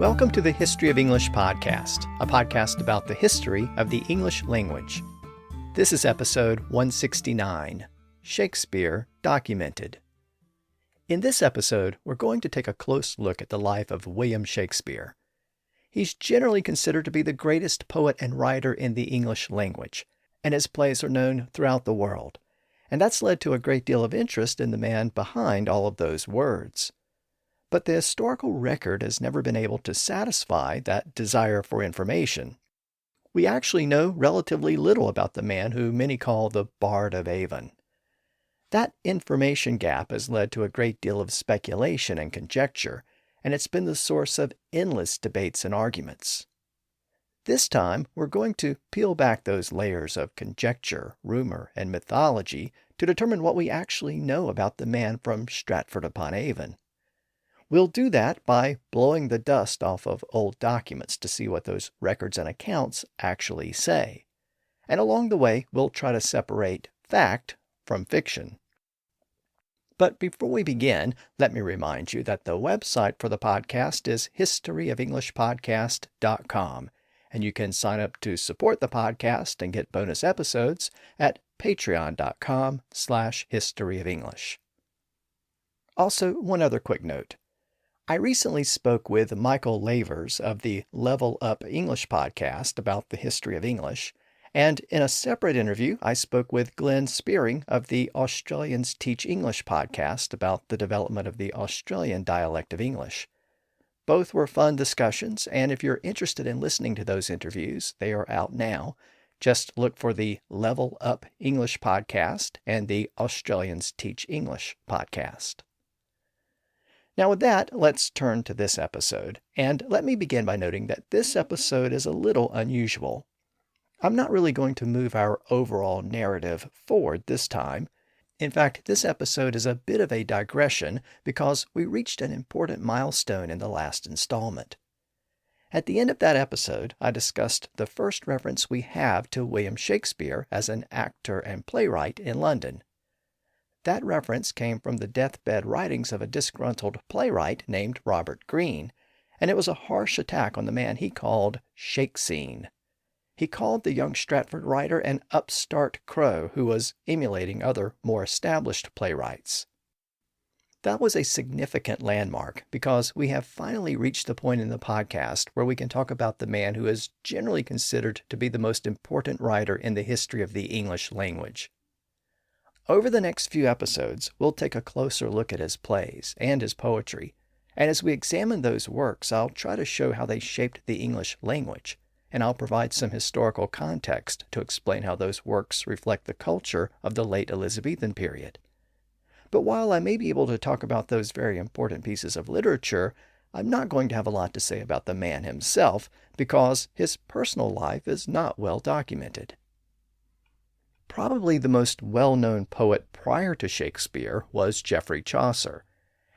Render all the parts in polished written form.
Welcome to the History of English podcast, a podcast about the history of the English language. This is episode 169, Shakespeare Documented. In this episode, we're going to take a close look at the life of William Shakespeare. He's generally considered to be the greatest poet and writer in the English language, and his plays are known throughout the world. And that's led to a great deal of interest in the man behind all of those words. But the historical record has never been able to satisfy that desire for information. We actually know relatively little about the man who many call the Bard of Avon. That information gap has led to a great deal of speculation and conjecture, and it's been the source of endless debates and arguments. This time, we're going to peel back those layers of conjecture, rumor, and mythology to determine what we actually know about the man from Stratford-upon-Avon. We'll do that by blowing the dust off of old documents to see what those records and accounts actually say. And along the way, we'll try to separate fact from fiction. But before we begin, let me remind you that the website for the podcast is historyofenglishpodcast.com. And you can sign up to support the podcast and get bonus episodes at patreon.com/historyofenglish. Also, one other quick note. I recently spoke with Michael Lavers of the Level Up English podcast about the history of English, and in a separate interview, I spoke with Glenn Spearing of the Australians Teach English podcast about the development of the Australian dialect of English. Both were fun discussions, and if you're interested in listening to those interviews, they are out now. Just look for the Level Up English podcast and the Australians Teach English podcast. Now with that, let's turn to this episode, and let me begin by noting that this episode is a little unusual. I'm not really going to move our overall narrative forward this time. In fact, this episode is a bit of a digression because we reached an important milestone in the last installment. At the end of that episode, I discussed the first reference we have to William Shakespeare as an actor and playwright in London. That reference came from the deathbed writings of a disgruntled playwright named Robert Greene, and it was a harsh attack on the man he called Shakespeare. He called the young Stratford writer an upstart crow who was emulating other, more established playwrights. That was a significant landmark because we have finally reached the point in the podcast where we can talk about the man who is generally considered to be the most important writer in the history of the English language. Over the next few episodes, we'll take a closer look at his plays and his poetry, and as we examine those works, I'll try to show how they shaped the English language, and I'll provide some historical context to explain how those works reflect the culture of the late Elizabethan period. But while I may be able to talk about those very important pieces of literature, I'm not going to have a lot to say about the man himself because his personal life is not well documented. Probably the most well-known poet prior to Shakespeare was Geoffrey Chaucer.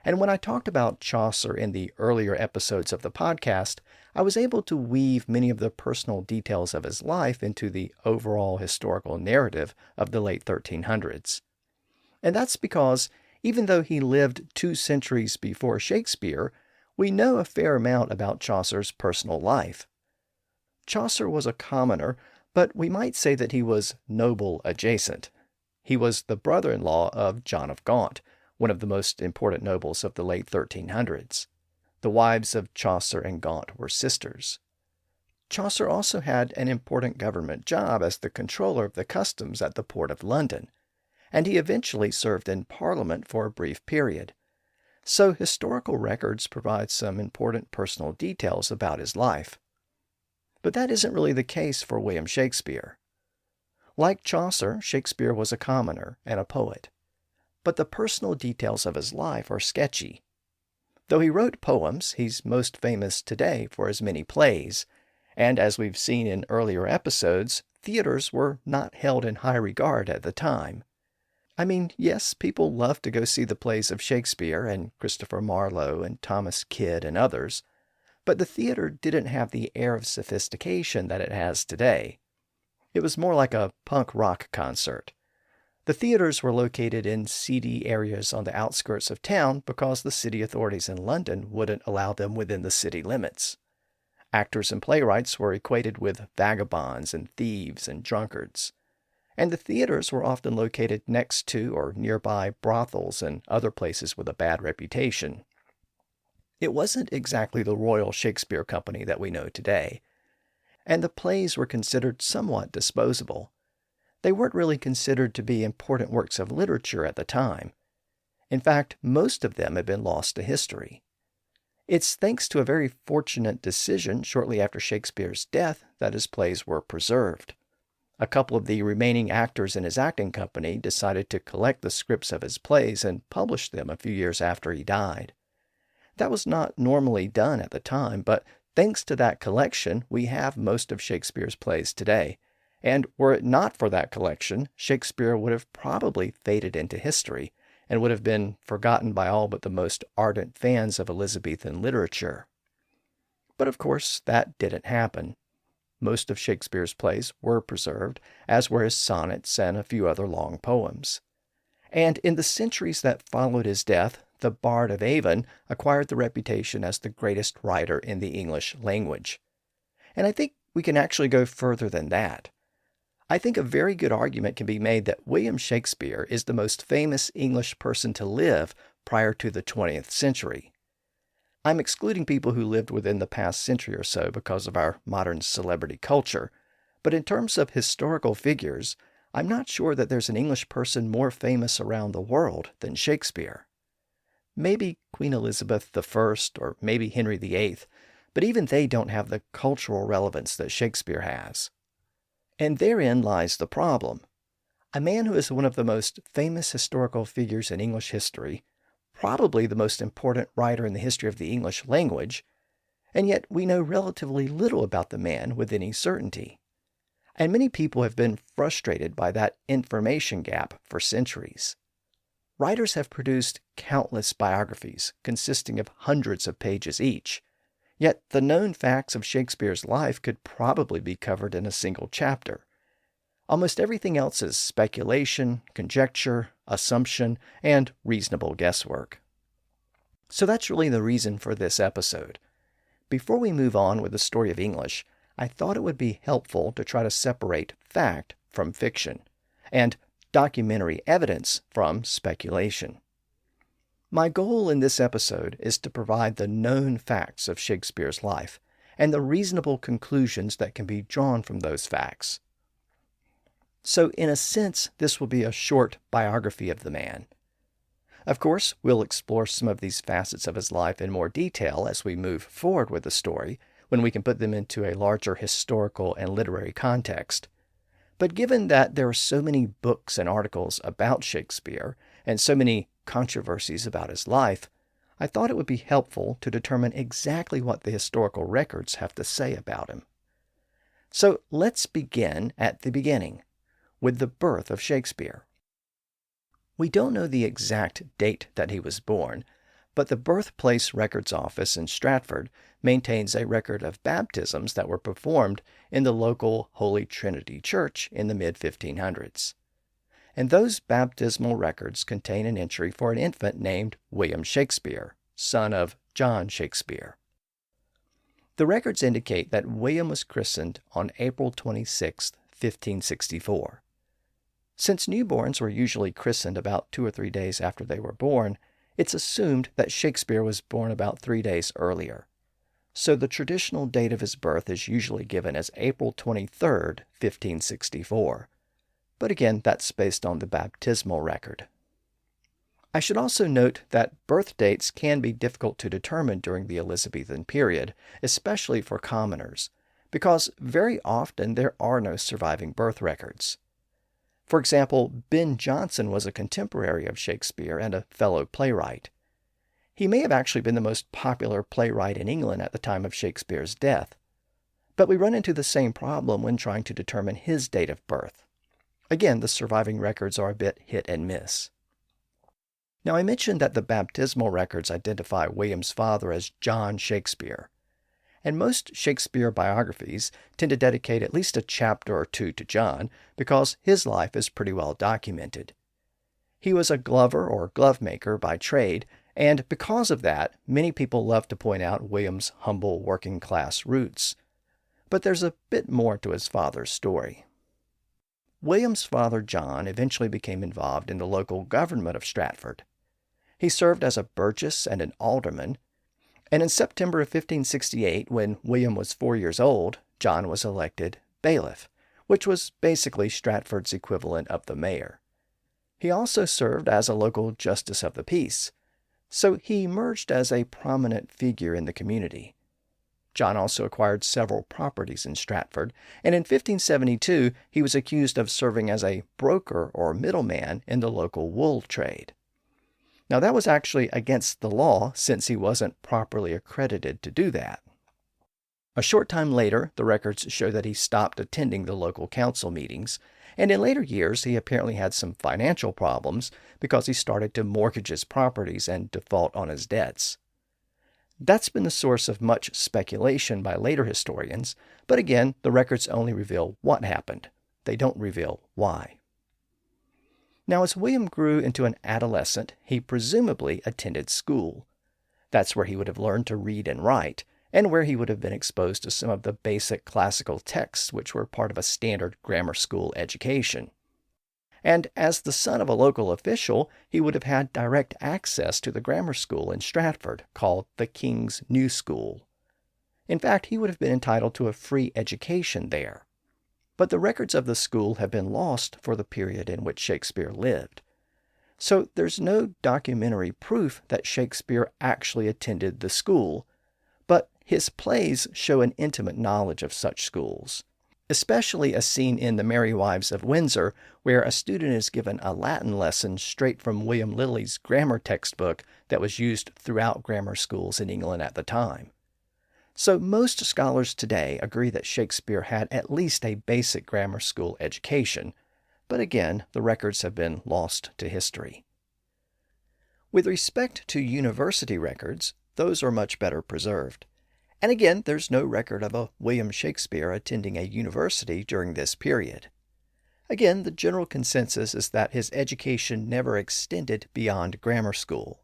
And when I talked about Chaucer in the earlier episodes of the podcast, I was able to weave many of the personal details of his life into the overall historical narrative of the late 1300s. And that's because, even though he lived 2 centuries before Shakespeare, we know a fair amount about Chaucer's personal life. Chaucer was a commoner, but we might say that he was noble adjacent. He was the brother-in-law of John of Gaunt, one of the most important nobles of the late 1300s. The wives of Chaucer and Gaunt were sisters. Chaucer also had an important government job as the controller of the customs at the port of London, and he eventually served in Parliament for a brief period. So historical records provide some important personal details about his life. But that isn't really the case for William Shakespeare. Like Chaucer, Shakespeare was a commoner and a poet. But the personal details of his life are sketchy. Though he wrote poems, he's most famous today for his many plays, and as we've seen in earlier episodes, theaters were not held in high regard at the time. I mean, yes, people loved to go see the plays of Shakespeare and Christopher Marlowe and Thomas Kyd and others, but the theater didn't have the air of sophistication that it has today. It was more like a punk rock concert. The theaters were located in seedy areas on the outskirts of town because the city authorities in London wouldn't allow them within the city limits. Actors and playwrights were equated with vagabonds and thieves and drunkards. And the theaters were often located next to or nearby brothels and other places with a bad reputation. It wasn't exactly the Royal Shakespeare Company that we know today. And the plays were considered somewhat disposable. They weren't really considered to be important works of literature at the time. In fact, most of them had been lost to history. It's thanks to a very fortunate decision shortly after Shakespeare's death that his plays were preserved. A couple of the remaining actors in his acting company decided to collect the scripts of his plays and publish them a few years after he died. That was not normally done at the time, but thanks to that collection, we have most of Shakespeare's plays today. And were it not for that collection, Shakespeare would have probably faded into history and would have been forgotten by all but the most ardent fans of Elizabethan literature. But of course, that didn't happen. Most of Shakespeare's plays were preserved, as were his sonnets and a few other long poems. And in the centuries that followed his death, the Bard of Avon acquired the reputation as the greatest writer in the English language. And I think we can actually go further than that. I think a very good argument can be made that William Shakespeare is the most famous English person to live prior to the 20th century. I'm excluding people who lived within the past century or so because of our modern celebrity culture, but in terms of historical figures, I'm not sure that there's an English person more famous around the world than Shakespeare. Maybe Queen Elizabeth I or maybe Henry VIII, but even they don't have the cultural relevance that Shakespeare has. And therein lies the problem. A man who is one of the most famous historical figures in English history, probably the most important writer in the history of the English language, and yet we know relatively little about the man with any certainty. And many people have been frustrated by that information gap for centuries. Writers have produced countless biographies consisting of hundreds of pages each, yet the known facts of Shakespeare's life could probably be covered in a single chapter. Almost everything else is speculation, conjecture, assumption, and reasonable guesswork. So that's really the reason for this episode. Before we move on with the story of English, I thought it would be helpful to try to separate fact from fiction, and documentary evidence from speculation. My goal in this episode is to provide the known facts of Shakespeare's life and the reasonable conclusions that can be drawn from those facts. So, in a sense, this will be a short biography of the man. Of course, we'll explore some of these facets of his life in more detail as we move forward with the story, when we can put them into a larger historical and literary context. But given that there are so many books and articles about Shakespeare, and so many controversies about his life, I thought it would be helpful to determine exactly what the historical records have to say about him. So let's begin at the beginning, with the birth of Shakespeare. We don't know the exact date that he was born, but the Birthplace Records Office in Stratford maintains a record of baptisms that were performed in the local Holy Trinity Church in the mid-1500s. And those baptismal records contain an entry for an infant named William Shakespeare, son of John Shakespeare. The records indicate that William was christened on April 26, 1564. Since newborns were usually christened about 2 or 3 days after they were born, it's assumed that Shakespeare was born about 3 days earlier. So the traditional date of his birth is usually given as April 23, 1564. But again, that's based on the baptismal record. I should also note that birth dates can be difficult to determine during the Elizabethan period, especially for commoners, because very often there are no surviving birth records. For example, Ben Jonson was a contemporary of Shakespeare and a fellow playwright. He may have actually been the most popular playwright in England at the time of Shakespeare's death. But we run into the same problem when trying to determine his date of birth. Again, the surviving records are a bit hit and miss. Now, I mentioned that the baptismal records identify William's father as John Shakespeare. and most Shakespeare biographies tend to dedicate at least a chapter or two to John because his life is pretty well documented. He was a glover or glovemaker by trade, and because of that, many people love to point out William's humble working-class roots. But there's a bit more to his father's story. William's father, John, eventually became involved in the local government of Stratford. He served as a burgess and an alderman, and in September of 1568, when William was 4 years old, John was elected bailiff, which was basically Stratford's equivalent of the mayor. He also served as a local justice of the peace, so he emerged as a prominent figure in the community. John also acquired several properties in Stratford, and in 1572 he was accused of serving as a broker or middleman in the local wool trade. Now that was actually against the law since he wasn't properly accredited to do that. A short time later, the records show that he stopped attending the local council meetings, and in later years he apparently had some financial problems because he started to mortgage his properties and default on his debts. That's been the source of much speculation by later historians, but again, the records only reveal what happened. They don't reveal why. Now, as William grew into an adolescent, he presumably attended school. That's where he would have learned to read and write, and where he would have been exposed to some of the basic classical texts which were part of a standard grammar school education. And as the son of a local official, he would have had direct access to the grammar school in Stratford, called the King's New School. In fact, he would have been entitled to a free education there. But the records of the school have been lost for the period in which Shakespeare lived. So there's no documentary proof that Shakespeare actually attended the school, but his plays show an intimate knowledge of such schools, especially a scene in The Merry Wives of Windsor where a student is given a Latin lesson straight from William Lilly's grammar textbook that was used throughout grammar schools in England at the time. So most scholars today agree that Shakespeare had at least a basic grammar school education, but again, the records have been lost to history. With respect to university records, those are much better preserved. And again, there's no record of a William Shakespeare attending a university during this period. Again, the general consensus is that his education never extended beyond grammar school.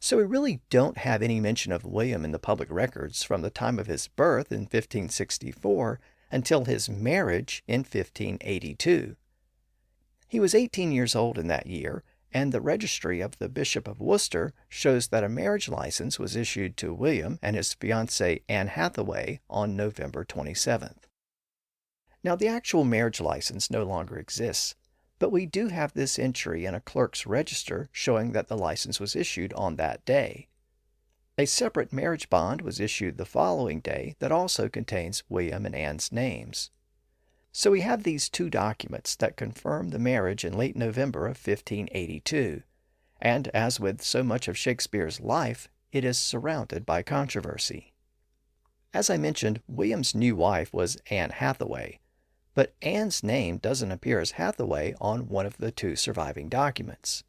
So we really don't have any mention of William in the public records from the time of his birth in 1564 until his marriage in 1582. He was 18 years old in that year, and the registry of the Bishop of Worcester shows that a marriage license was issued to William and his fiancée Anne Hathaway on November 27th. Now, the actual marriage license no longer exists, but we do have this entry in a clerk's register showing that the license was issued on that day. A separate marriage bond was issued the following day that also contains William and Anne's names. So we have these two documents that confirm the marriage in late November of 1582, and as with so much of Shakespeare's life, it is surrounded by controversy. As I mentioned, William's new wife was Anne Hathaway, but Anne's name doesn't appear as Hathaway on one of the two surviving documents.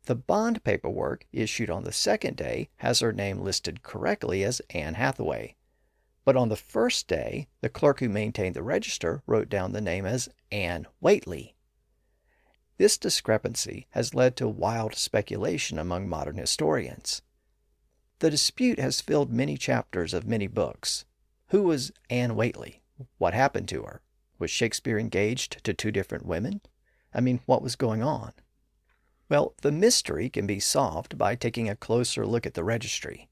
The bond paperwork issued on the second day has her name listed correctly as Anne Hathaway, but on the first day, the clerk who maintained the register wrote down the name as Anne Whately. This discrepancy has led to wild speculation among modern historians. The dispute has filled many chapters of many books. Who was Anne Whately? What happened to her? Was Shakespeare engaged to two different women? I mean, what was going on? Well, the mystery can be solved by taking a closer look at the registry.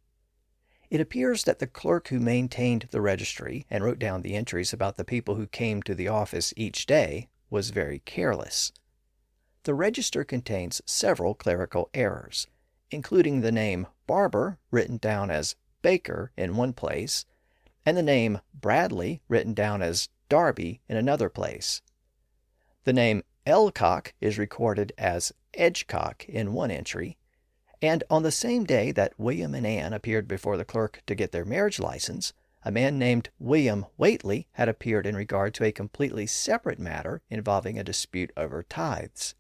It appears that the clerk who maintained the registry and wrote down the entries about the people who came to the office each day was very careless. The register contains several clerical errors, including the name Barber written down as Baker in one place, and the name Bradley written down as Darby in another place. The name Elcock is recorded as Edgecock in one entry, and on the same day that William and Anne appeared before the clerk to get their marriage license, a man named William Whately had appeared in regard to a completely separate matter involving a dispute over tithes.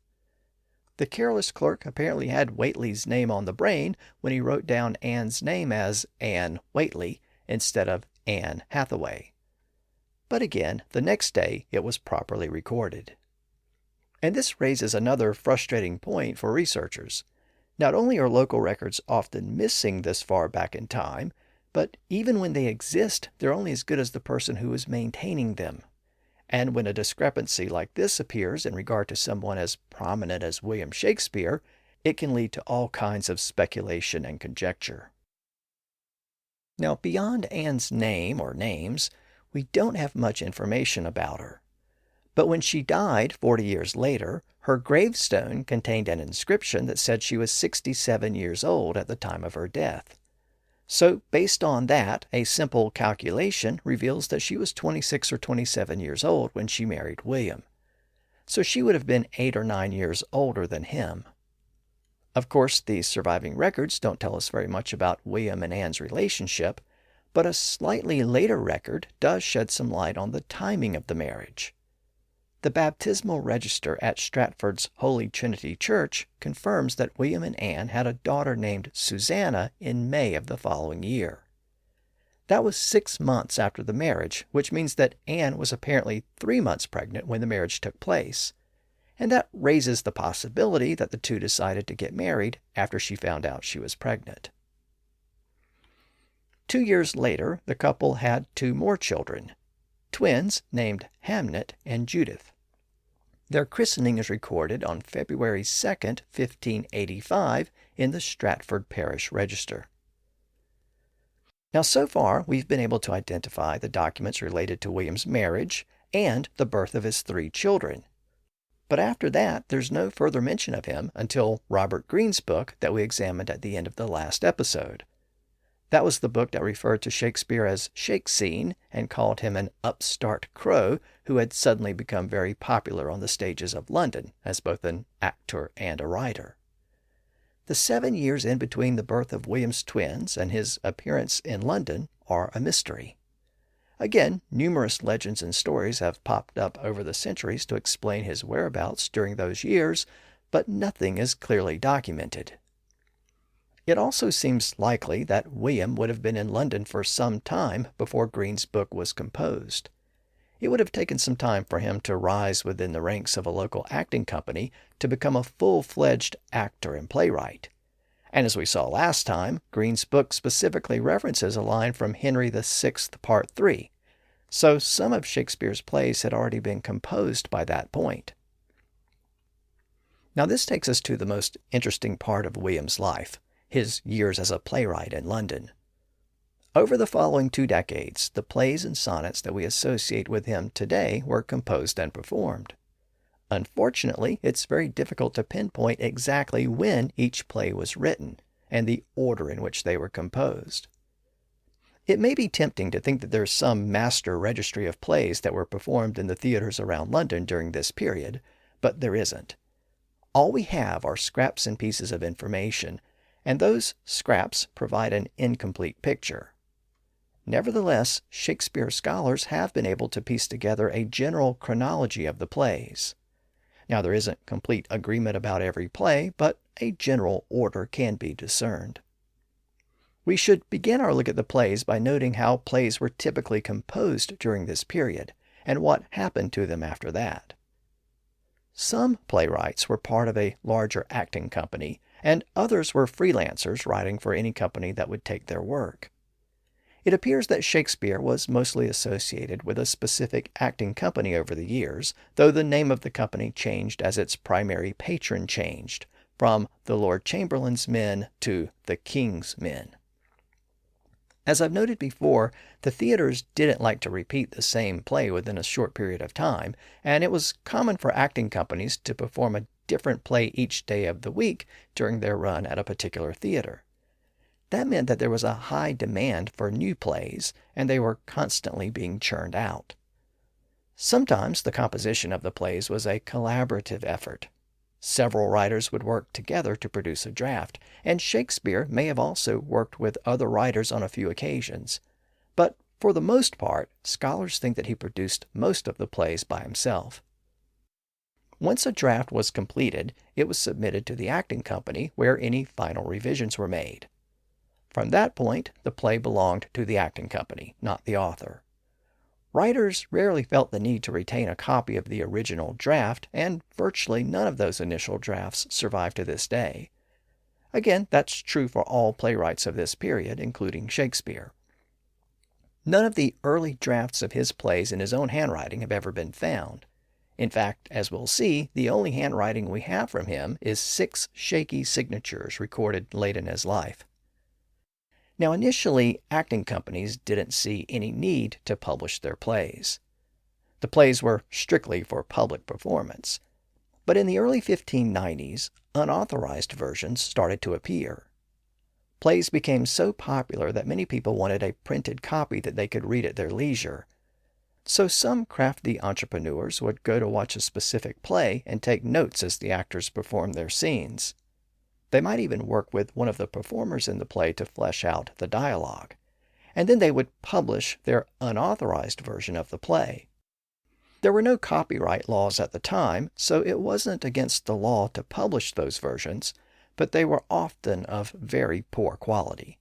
The careless clerk apparently had Whately's name on the brain when he wrote down Anne's name as Anne Whately instead of Anne Hathaway. But again, the next day it was properly recorded. And this raises another frustrating point for researchers. Not only are local records often missing this far back in time, but even when they exist, they're only as good as the person who is maintaining them. And when a discrepancy like this appears in regard to someone as prominent as William Shakespeare, it can lead to all kinds of speculation and conjecture. Now, beyond Anne's name or names, we don't have much information about her. But when she died 40 years later, her gravestone contained an inscription that said she was 67 years old at the time of her death. So, based on that, a simple calculation reveals that she was 26 or 27 years old when she married William. So she would have been 8 or 9 years older than him. Of course, these surviving records don't tell us very much about William and Anne's relationship, but a slightly later record does shed some light on the timing of the marriage. The baptismal register at Stratford's Holy Trinity Church confirms that William and Anne had a daughter named Susanna in May of the following year. That was 6 months after the marriage, which means that Anne was apparently 3 months pregnant when the marriage took place. And that raises the possibility that the two decided to get married after she found out she was pregnant. 2 years later, the couple had 2 more children, twins named Hamnet and Judith. Their christening is recorded on February 2nd, 1585, in the Stratford Parish Register. Now, so far, we've been able to identify the documents related to William's marriage and the birth of his 3 children. But after that, there's no further mention of him until Robert Greene's book that we examined at the end of the last episode. That was the book that referred to Shakespeare as Shakespeare and called him an upstart crow who had suddenly become very popular on the stages of London as both an actor and a writer. The 7 years in between the birth of William's twins and his appearance in London are a mystery. Again, numerous legends and stories have popped up over the centuries to explain his whereabouts during those years, but nothing is clearly documented. It also seems likely that William would have been in London for some time before Greene's book was composed. It would have taken some time for him to rise within the ranks of a local acting company to become a full-fledged actor and playwright. And as we saw last time, Greene's book specifically references a line from Henry VI, Part 3. So some of Shakespeare's plays had already been composed by that point. Now this takes us to the most interesting part of William's life, his years as a playwright in London. Over the following 2 decades, the plays and sonnets that we associate with him today were composed and performed. Unfortunately, it's very difficult to pinpoint exactly when each play was written and the order in which they were composed. It may be tempting to think that there's some master registry of plays that were performed in the theaters around London during this period, but there isn't. All we have are scraps and pieces of information, and those scraps provide an incomplete picture. Nevertheless, Shakespeare scholars have been able to piece together a general chronology of the plays. Now, there isn't complete agreement about every play, but a general order can be discerned. We should begin our look at the plays by noting how plays were typically composed during this period, and what happened to them after that. Some playwrights were part of a larger acting company, and others were freelancers writing for any company that would take their work. It appears that Shakespeare was mostly associated with a specific acting company over the years, though the name of the company changed as its primary patron changed, from the Lord Chamberlain's men to the King's men. As I've noted before, the theaters didn't like to repeat the same play within a short period of time, and it was common for acting companies to perform a different play each day of the week during their run at a particular theater. That meant that there was a high demand for new plays, and they were constantly being churned out. Sometimes the composition of the plays was a collaborative effort. Several writers would work together to produce a draft, and Shakespeare may have also worked with other writers on a few occasions. But for the most part, scholars think that he produced most of the plays by himself. Once a draft was completed, it was submitted to the acting company where any final revisions were made. From that point, the play belonged to the acting company, not the author. Writers rarely felt the need to retain a copy of the original draft, and virtually none of those initial drafts survive to this day. Again, that's true for all playwrights of this period, including Shakespeare. None of the early drafts of his plays in his own handwriting have ever been found. In fact, as we'll see, the only handwriting we have from him is 6 shaky signatures recorded late in his life. Now, initially, acting companies didn't see any need to publish their plays. The plays were strictly for public performance. But in the early 1590s, unauthorized versions started to appear. Plays became so popular that many people wanted a printed copy that they could read at their leisure. So some crafty entrepreneurs would go to watch a specific play and take notes as the actors performed their scenes. They might even work with one of the performers in the play to flesh out the dialogue. And then they would publish their unauthorized version of the play. There were no copyright laws at the time, so it wasn't against the law to publish those versions, but they were often of very poor quality.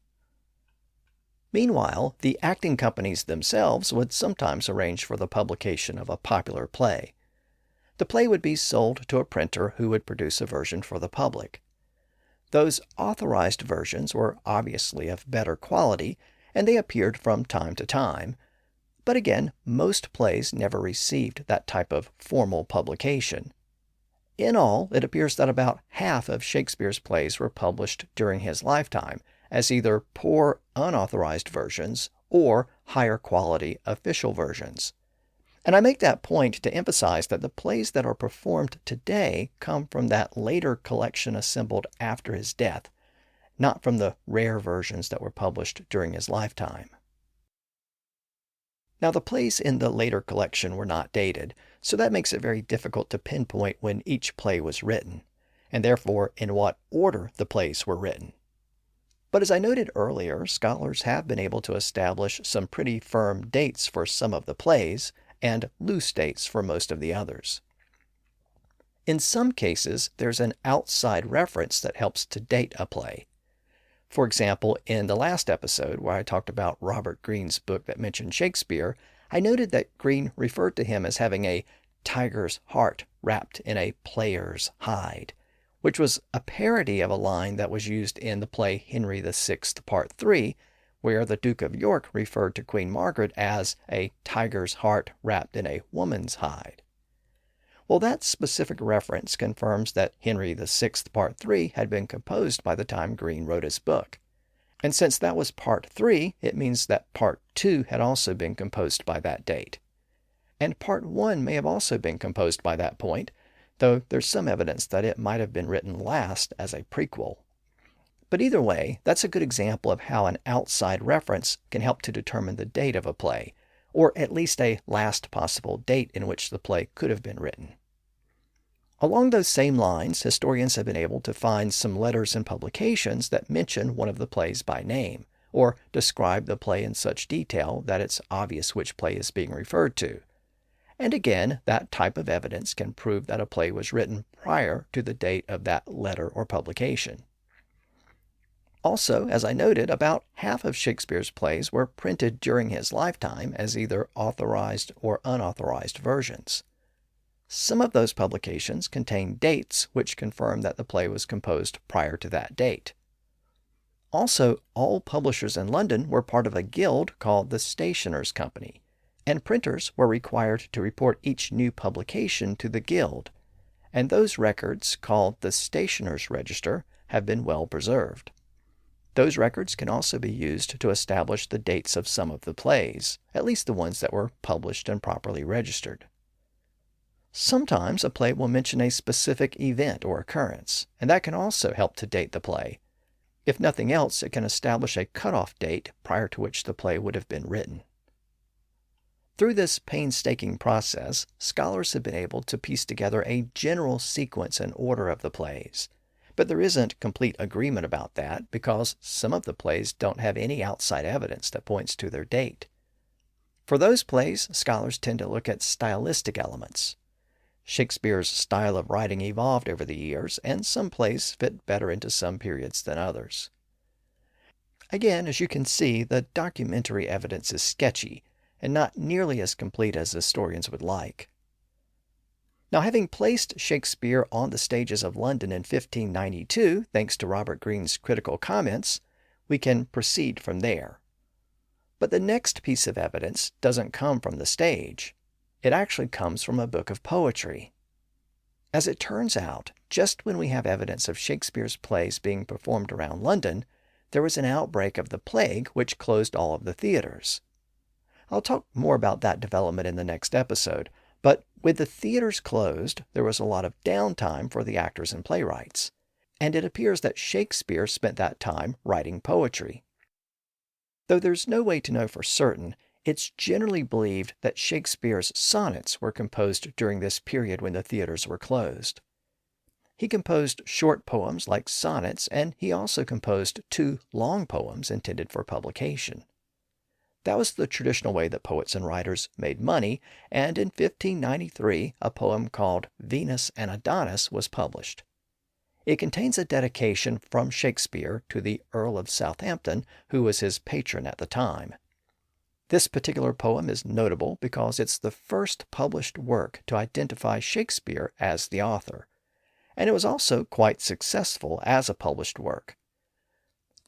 Meanwhile, the acting companies themselves would sometimes arrange for the publication of a popular play. The play would be sold to a printer who would produce a version for the public. Those authorized versions were obviously of better quality, and they appeared from time to time. But again, most plays never received that type of formal publication. In all, it appears that about half of Shakespeare's plays were published during his lifetime as either poor unauthorized versions or higher quality official versions. And I make that point to emphasize that the plays that are performed today come from that later collection assembled after his death, not from the rare versions that were published during his lifetime. Now, the plays in the later collection were not dated, so that makes it very difficult to pinpoint when each play was written, and therefore in what order the plays were written. But as I noted earlier, scholars have been able to establish some pretty firm dates for some of the plays, and loose dates for most of the others. In some cases, there's an outside reference that helps to date a play. For example, in the last episode where I talked about Robert Greene's book that mentioned Shakespeare, I noted that Greene referred to him as having a tiger's heart wrapped in a player's hide, which was a parody of a line that was used in the play Henry VI, Part 3, where the Duke of York referred to Queen Margaret as a tiger's heart wrapped in a woman's hide. Well, that specific reference confirms that Henry VI, Part 3 had been composed by the time Greene wrote his book. And since that was Part 3, it means that Part 2 had also been composed by that date. And Part 1 may have also been composed by that point, though there's some evidence that it might have been written last as a prequel. But either way, that's a good example of how an outside reference can help to determine the date of a play, or at least a last possible date in which the play could have been written. Along those same lines, historians have been able to find some letters and publications that mention one of the plays by name, or describe the play in such detail that it's obvious which play is being referred to. And again, that type of evidence can prove that a play was written prior to the date of that letter or publication. Also, as I noted, about half of Shakespeare's plays were printed during his lifetime as either authorized or unauthorized versions. Some of those publications contain dates which confirm that the play was composed prior to that date. Also, all publishers in London were part of a guild called the Stationers' Company, and printers were required to report each new publication to the guild, and those records, called the Stationers' Register, have been well preserved. Those records can also be used to establish the dates of some of the plays, at least the ones that were published and properly registered. Sometimes a play will mention a specific event or occurrence, and that can also help to date the play. If nothing else, it can establish a cutoff date prior to which the play would have been written. Through this painstaking process, scholars have been able to piece together a general sequence and order of the plays. But there isn't complete agreement about that because some of the plays don't have any outside evidence that points to their date. For those plays, scholars tend to look at stylistic elements. Shakespeare's style of writing evolved over the years, and some plays fit better into some periods than others. Again, as you can see, the documentary evidence is sketchy and not nearly as complete as historians would like. Now, having placed Shakespeare on the stages of London in 1592, thanks to Robert Greene's critical comments, we can proceed from there. But the next piece of evidence doesn't come from the stage. It actually comes from a book of poetry. As it turns out, just when we have evidence of Shakespeare's plays being performed around London, there was an outbreak of the plague which closed all of the theaters. I'll talk more about that development in the next episode, but with the theaters closed, there was a lot of downtime for the actors and playwrights, and it appears that Shakespeare spent that time writing poetry. Though there's no way to know for certain, it's generally believed that Shakespeare's sonnets were composed during this period when the theaters were closed. He composed short poems like sonnets, and he also composed 2 long poems intended for publication. That was the traditional way that poets and writers made money, and in 1593 a poem called Venus and Adonis was published. It contains a dedication from Shakespeare to the Earl of Southampton, who was his patron at the time. This particular poem is notable because it's the first published work to identify Shakespeare as the author, and it was also quite successful as a published work.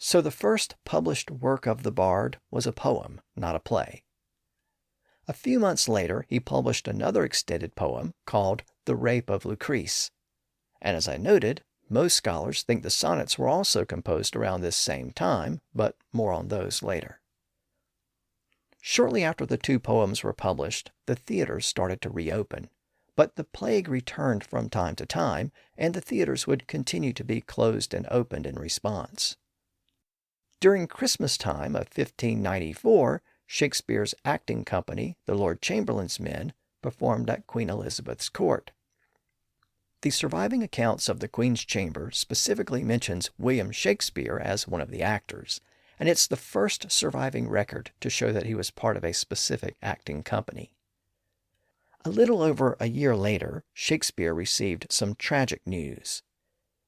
So the first published work of the Bard was a poem, not a play. A few months later, he published another extended poem called The Rape of Lucrece. And as I noted, most scholars think the sonnets were also composed around this same time, but more on those later. Shortly after the 2 poems were published, the theaters started to reopen, but the plague returned from time to time, and the theaters would continue to be closed and opened in response. During Christmas time of 1594, Shakespeare's acting company, the Lord Chamberlain's Men, performed at Queen Elizabeth's court. The surviving accounts of the Queen's Chamber specifically mentions William Shakespeare as one of the actors, and it's the first surviving record to show that he was part of a specific acting company. A little over a year later, Shakespeare received some tragic news.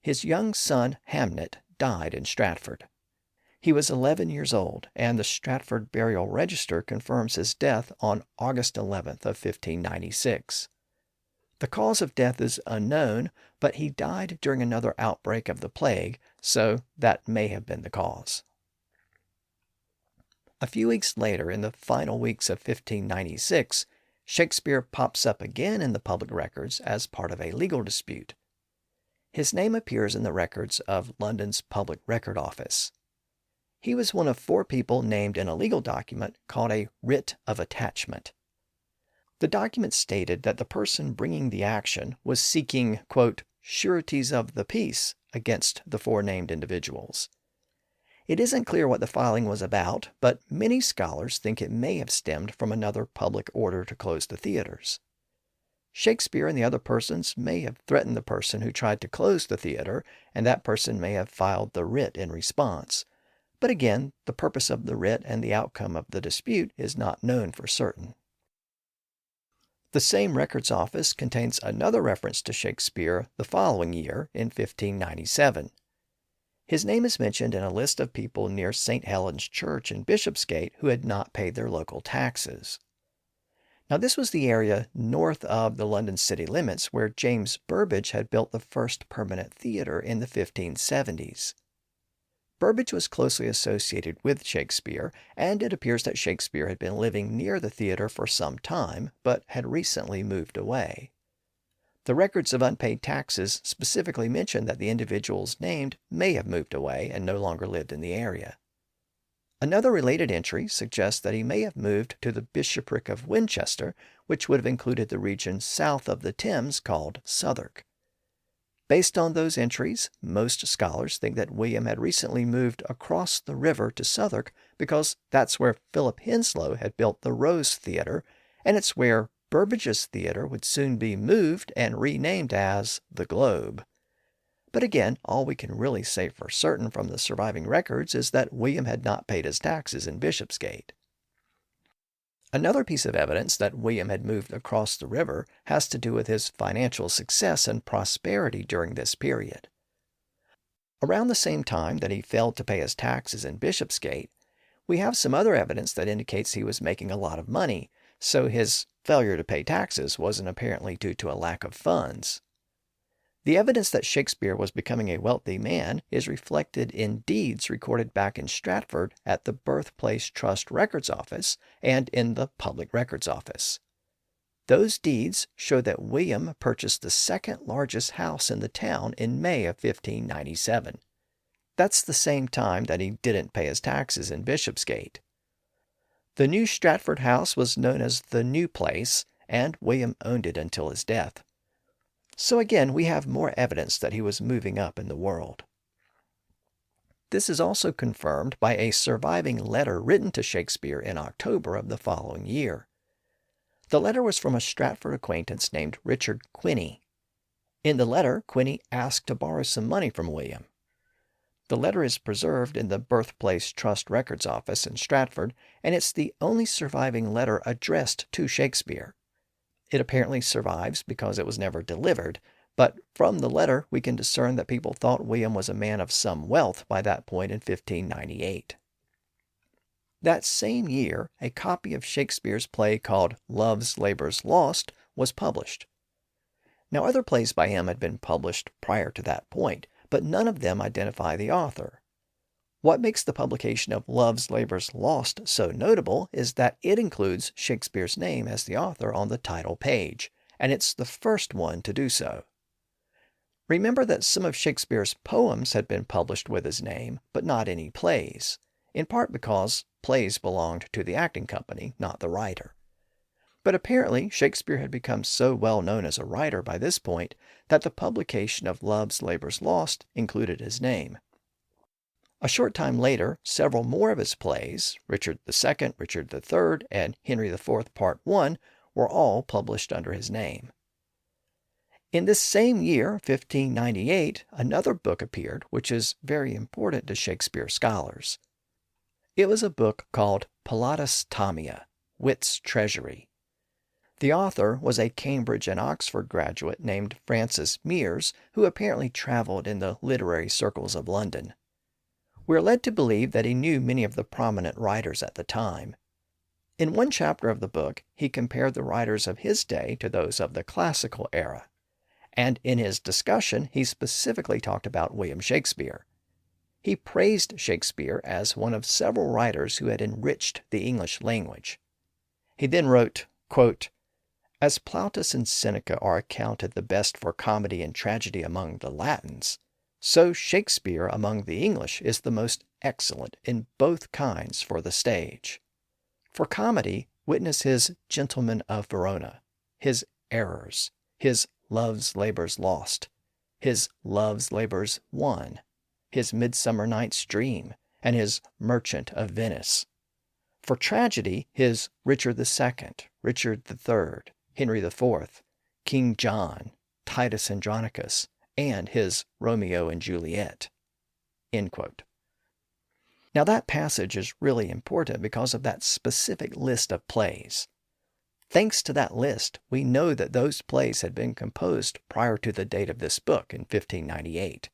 His young son, Hamnet, died in Stratford. He was 11 years old, and the Stratford burial register confirms his death on August 11th of 1596. The cause of death is unknown, but he died during another outbreak of the plague, so that may have been the cause. A few weeks later, in the final weeks of 1596, Shakespeare pops up again in the public records as part of a legal dispute. His name appears in the records of London's Public Record Office. He was one of 4 people named in a legal document called a writ of attachment. The document stated that the person bringing the action was seeking, quote, sureties of the peace against the 4 named individuals. It isn't clear what the filing was about, but many scholars think it may have stemmed from another public order to close the theaters. Shakespeare and the other persons may have threatened the person who tried to close the theater, and that person may have filed the writ in response. But again, the purpose of the writ and the outcome of the dispute is not known for certain. The same records office contains another reference to Shakespeare the following year in 1597. His name is mentioned in a list of people near St. Helen's Church in Bishopsgate who had not paid their local taxes. Now, this was the area north of the London city limits where James Burbage had built the first permanent theater in the 1570s. Burbage was closely associated with Shakespeare, and it appears that Shakespeare had been living near the theater for some time, but had recently moved away. The records of unpaid taxes specifically mention that the individuals named may have moved away and no longer lived in the area. Another related entry suggests that he may have moved to the bishopric of Winchester, which would have included the region south of the Thames called Southwark. Based on those entries, most scholars think that William had recently moved across the river to Southwark because that's where Philip Henslowe had built the Rose Theatre, and it's where Burbage's theatre would soon be moved and renamed as the Globe. But again, all we can really say for certain from the surviving records is that William had not paid his taxes in Bishopsgate. Another piece of evidence that William had moved across the river has to do with his financial success and prosperity during this period. Around the same time that he failed to pay his taxes in Bishopsgate, we have some other evidence that indicates he was making a lot of money, so his failure to pay taxes wasn't apparently due to a lack of funds. The evidence that Shakespeare was becoming a wealthy man is reflected in deeds recorded back in Stratford at the Birthplace Trust Records Office and in the Public Records Office. Those deeds show that William purchased the second largest house in the town in May of 1597. That's the same time that he didn't pay his taxes in Bishopsgate. The new Stratford house was known as the New Place, and William owned it until his death. So again, we have more evidence that he was moving up in the world. This is also confirmed by a surviving letter written to Shakespeare in October of the following year. The letter was from a Stratford acquaintance named Richard Quinney. In the letter, Quinney asked to borrow some money from William. The letter is preserved in the Birthplace Trust Records Office in Stratford, and it's the only surviving letter addressed to Shakespeare. It apparently survives because it was never delivered, but from the letter we can discern that people thought William was a man of some wealth by that point in 1598. That same year, a copy of Shakespeare's play called Love's Labour's Lost was published. Now, other plays by him had been published prior to that point, but none of them identify the author. What makes the publication of Love's Labour's Lost so notable is that it includes Shakespeare's name as the author on the title page, and it's the first one to do so. Remember that some of Shakespeare's poems had been published with his name, but not any plays, in part because plays belonged to the acting company, not the writer. But apparently, Shakespeare had become so well known as a writer by this point that the publication of Love's Labour's Lost included his name. A short time later, several more of his plays, Richard II, Richard III, and Henry IV Part I, were all published under his name. In this same year, 1598, another book appeared which is very important to Shakespeare scholars. It was a book called Pilatus Tamia, Wit's Treasury. The author was a Cambridge and Oxford graduate named Francis Mears, who apparently traveled in the literary circles of London. We're led to believe that he knew many of the prominent writers at the time. In one chapter of the book, he compared the writers of his day to those of the classical era. And in his discussion, he specifically talked about William Shakespeare. He praised Shakespeare as one of several writers who had enriched the English language. He then wrote, quote, "As Plautus and Seneca are accounted the best for comedy and tragedy among the Latins, so Shakespeare among the English is the most excellent in both kinds for the stage. For comedy, witness his Gentleman of Verona, his Errors, his Love's Labour's Lost, his Love's Labour's Won, his Midsummer Night's Dream, and his Merchant of Venice. For tragedy, his Richard II, Richard III, Henry IV, King John, Titus Andronicus, and his Romeo and Juliet." End quote. Now that passage is really important because of that specific list of plays. Thanks to that list, we know that those plays had been composed prior to the date of this book in 1598.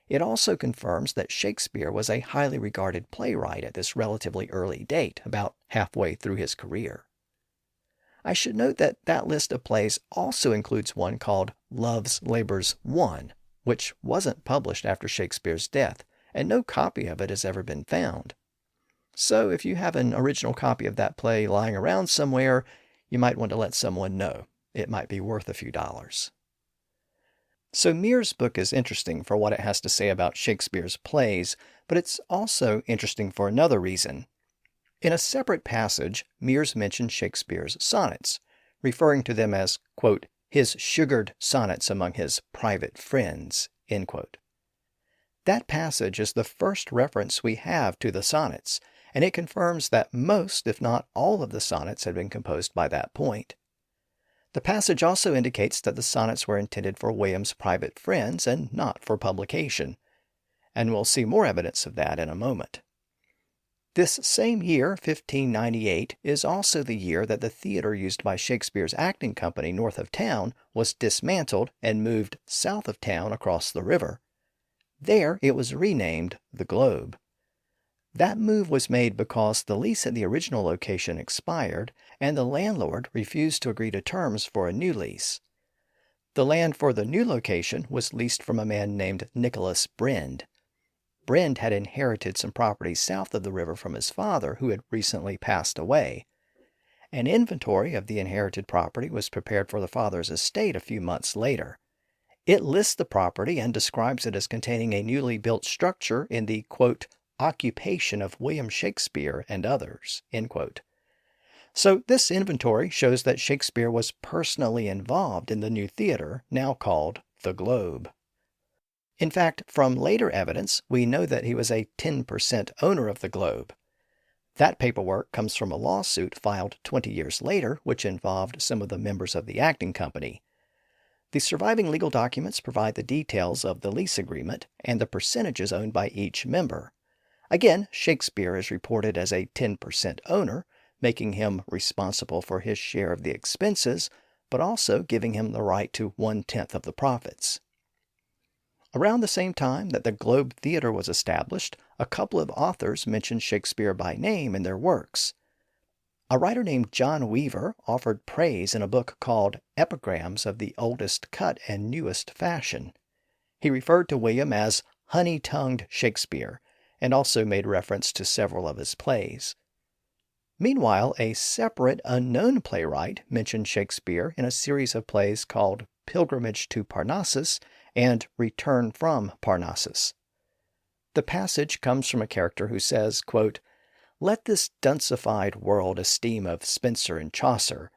It also confirms that Shakespeare was a highly regarded playwright at this relatively early date, about halfway through his career. I should note that that list of plays also includes one called Love's Labour's Won, which wasn't published after Shakespeare's death, and no copy of it has ever been found. So if you have an original copy of that play lying around somewhere, you might want to let someone know. It might be worth a few dollars. So Mears' book is interesting for what it has to say about Shakespeare's plays, but it's also interesting for another reason. In a separate passage, Mears mentions Shakespeare's sonnets, referring to them as, quote, his sugared sonnets among his private friends, end quote. That passage is the first reference we have to the sonnets, and it confirms that most, if not all, of the sonnets had been composed by that point. The passage also indicates that the sonnets were intended for William's private friends and not for publication, and we'll see more evidence of that in a moment. This same year, 1598, is also the year that the theater used by Shakespeare's acting company north of town was dismantled and moved south of town across the river. There it was renamed the Globe. That move was made because the lease at the original location expired and the landlord refused to agree to terms for a new lease. The land for the new location was leased from a man named Nicholas Brend. Brend had inherited some property south of the river from his father, who had recently passed away. An inventory of the inherited property was prepared for the father's estate a few months later. It lists the property and describes it as containing a newly built structure in the, quote, occupation of William Shakespeare and others, end quote. So this inventory shows that Shakespeare was personally involved in the new theater, now called the Globe. In fact, from later evidence, we know that he was a 10% owner of the Globe. That paperwork comes from a lawsuit filed 20 years later, which involved some of the members of the acting company. The surviving legal documents provide the details of the lease agreement and the percentages owned by each member. Again, Shakespeare is reported as a 10% owner, making him responsible for his share of the expenses, but also giving him the right to 1/10 of the profits. Around the same time that the Globe Theater was established, a couple of authors mentioned Shakespeare by name in their works. A writer named John Weaver offered praise in a book called Epigrams of the Oldest Cut and Newest Fashion. He referred to William as honey-tongued Shakespeare, and also made reference to several of his plays. Meanwhile, a separate, unknown playwright mentioned Shakespeare in a series of plays called Pilgrimage to Parnassus and Return from Parnassus. The passage comes from a character who says, quote, "Let this duncified world esteem of Spenser and Chaucer.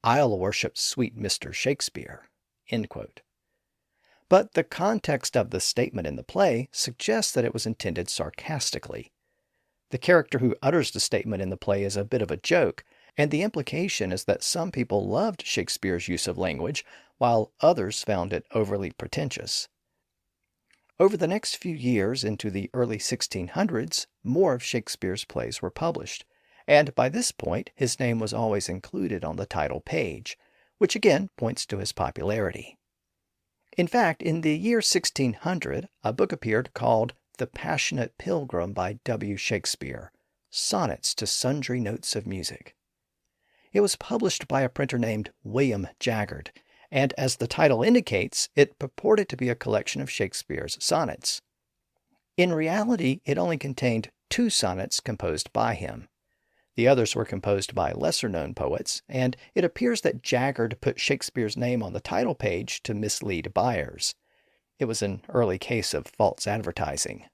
I'll worship sweet Mr. Shakespeare." End quote. But the context of the statement in the play suggests that it was intended sarcastically. The character who utters the statement in the play is a bit of a joke, and the implication is that some people loved Shakespeare's use of language, while others found it overly pretentious. Over the next few years into the early 1600s, more of Shakespeare's plays were published, and by this point his name was always included on the title page, which again points to his popularity. In fact, in the year 1600, a book appeared called The Passionate Pilgrim by W. Shakespeare, Sonnets to Sundry Notes of Music. It was published by a printer named William Jaggard, and as the title indicates, it purported to be a collection of Shakespeare's sonnets. In reality, it only contained 2 sonnets composed by him. The others were composed by lesser-known poets, and it appears that Jaggard put Shakespeare's name on the title page to mislead buyers. It was an early case of false advertising.